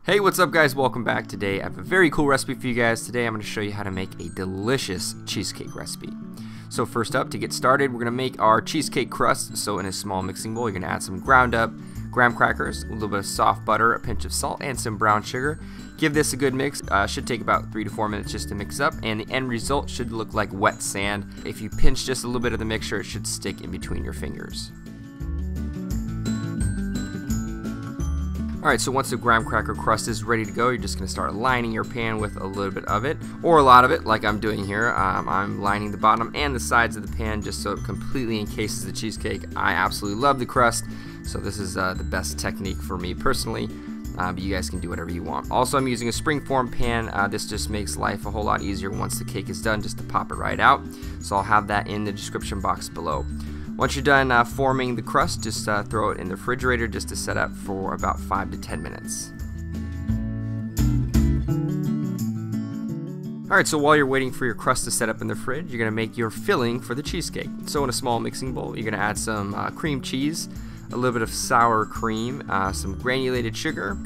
Hey, what's up guys? Welcome back. Today I have a very cool recipe for you guys. Today I'm going to show you how to make a delicious cheesecake recipe. So first up, to get started, we're going to make our cheesecake crust. So in a small mixing bowl, you're going to add some ground up graham crackers, a little bit of soft butter, a pinch of salt, and some brown sugar. Give this a good mix. Should take about 3 to 4 minutes just to mix up, and the end result should look like wet sand. If you pinch just a little bit of the mixture, it should stick in between your fingers. Alright, so once the graham cracker crust is ready to go, you're just going to start lining your pan with a little bit of it, or a lot of it, like I'm doing here. I'm lining the bottom and the sides of the pan just so it completely encases the cheesecake. I absolutely love the crust, so this is the best technique for me personally, but you guys can do whatever you want. Also, I'm using a springform pan. This just makes life a whole lot easier once the cake is done, just to pop it right out. So I'll have that in the description box below. Once you're done forming the crust, just throw it in the refrigerator just to set up for about 5 to 10 minutes. Alright, so while you're waiting for your crust to set up in the fridge, you're going to make your filling for the cheesecake. So in a small mixing bowl, you're going to add some cream cheese, a little bit of sour cream, some granulated sugar,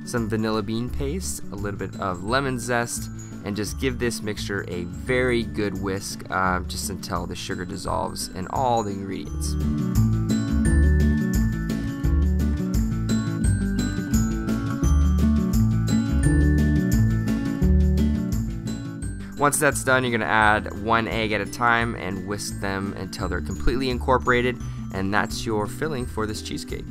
some vanilla bean paste, a little bit of lemon zest, and just give this mixture a very good whisk just until the sugar dissolves in all the ingredients. Once that's done, you're going to add 1 egg at a time and whisk them until they're completely incorporated, and that's your filling for this cheesecake.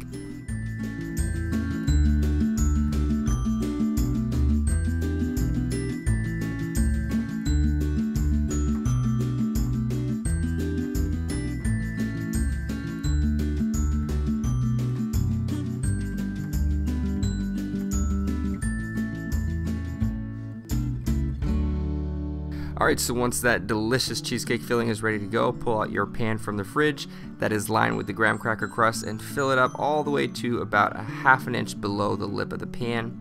Alright, so once that delicious cheesecake filling is ready to go, pull out your pan from the fridge that is lined with the graham cracker crust and fill it up all the way to about a ½ an inch below the lip of the pan.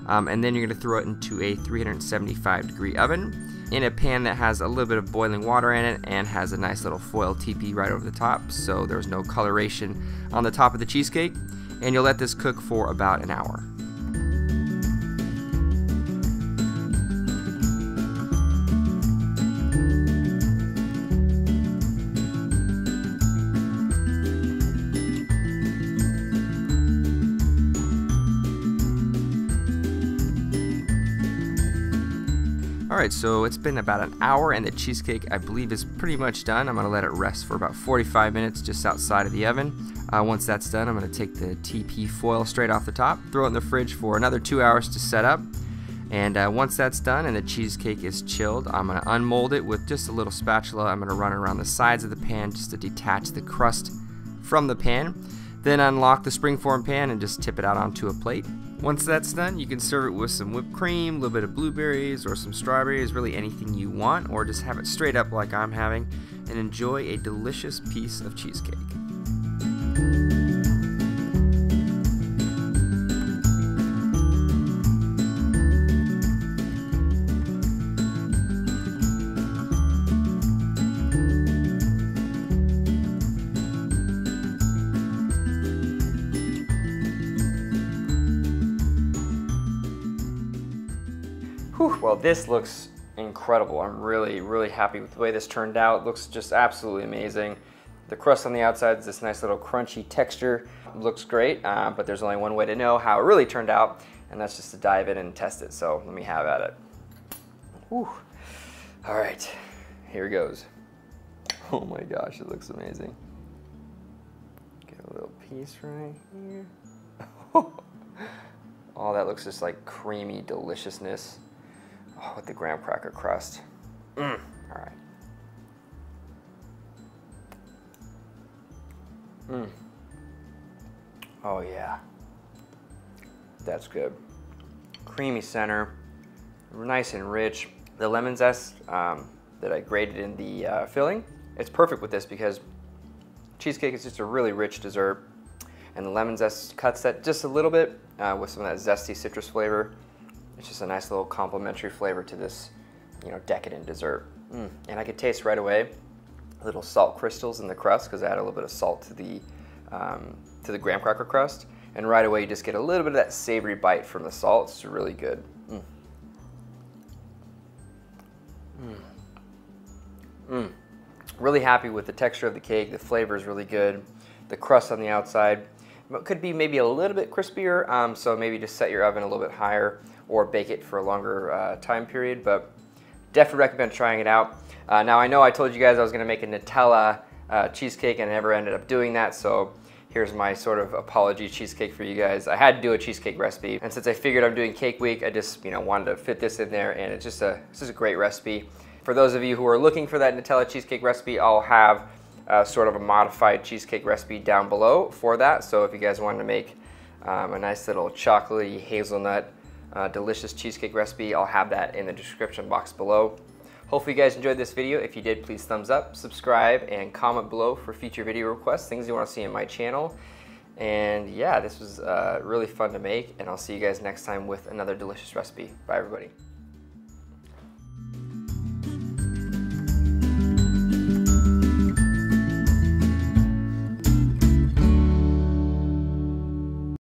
And then you're going to throw it into a 375-degree oven in a pan that has a little bit of boiling water in it and has a nice little foil teepee right over the top, so there's no coloration on the top of the cheesecake. And you'll let this cook for about an hour. Alright, so it's been about an hour and the cheesecake, I believe, is pretty much done. I'm going to let it rest for about 45 minutes just outside of the oven. Once that's done, I'm going to take the TP foil straight off the top, throw it in the fridge for another 2 hours to set up. And once that's done and the cheesecake is chilled, I'm going to unmold it with just a little spatula. I'm going to run it around the sides of the pan just to detach the crust from the pan. Then unlock the springform pan and just tip it out onto a plate. Once that's done, you can serve it with some whipped cream, a little bit of blueberries or some strawberries, really anything you want, or just have it straight up like I'm having, and enjoy a delicious piece of cheesecake. Well, this looks incredible. I'm really happy with the way this turned out. It looks just absolutely amazing. The crust on the outside is this nice little crunchy texture. It looks great, but there's only one way to know how it really turned out, and that's just to dive in and test it. So let me have at it. Whew. All right, here it goes. Oh my gosh, it looks amazing. Get a little piece right here. Oh, that looks just like creamy deliciousness. Oh, with the graham cracker crust. All right. Oh yeah. That's good. Creamy center, nice and rich. The lemon zest that I grated in the filling, it's perfect with this because cheesecake is just a really rich dessert, and the lemon zest cuts that just a little bit with some of that zesty citrus flavor. It's just a nice little complementary flavor to this, decadent dessert. And I could taste right away little salt crystals in the crust because I add a little bit of salt to the graham cracker crust. and right away you just get a little bit of that savory bite from the salt. It's really good. Really happy with the texture of the cake. The flavor is really good. The crust on the outside could be maybe a little bit crispier, so maybe just set your oven a little bit higher or bake it for a longer time period, but definitely recommend trying it out. Now I know I told you guys I was going to make a Nutella cheesecake and I never ended up doing that, so here's my sort of apology cheesecake for you guys. I had to do a cheesecake recipe, and since I figured I'm doing cake week, I just wanted to fit this in there, and it's just a great recipe. For those of you who are looking for that Nutella cheesecake recipe, I'll have sort of a modified cheesecake recipe down below for that. So if you guys wanted to make a nice little chocolatey hazelnut delicious cheesecake recipe, I'll have that in the description box below. Hopefully you guys enjoyed this video. If you did, please thumbs up, subscribe, and comment below for future video requests, things you want to see on my channel. And yeah, this was really fun to make, and I'll see you guys next time with another delicious recipe. Bye everybody.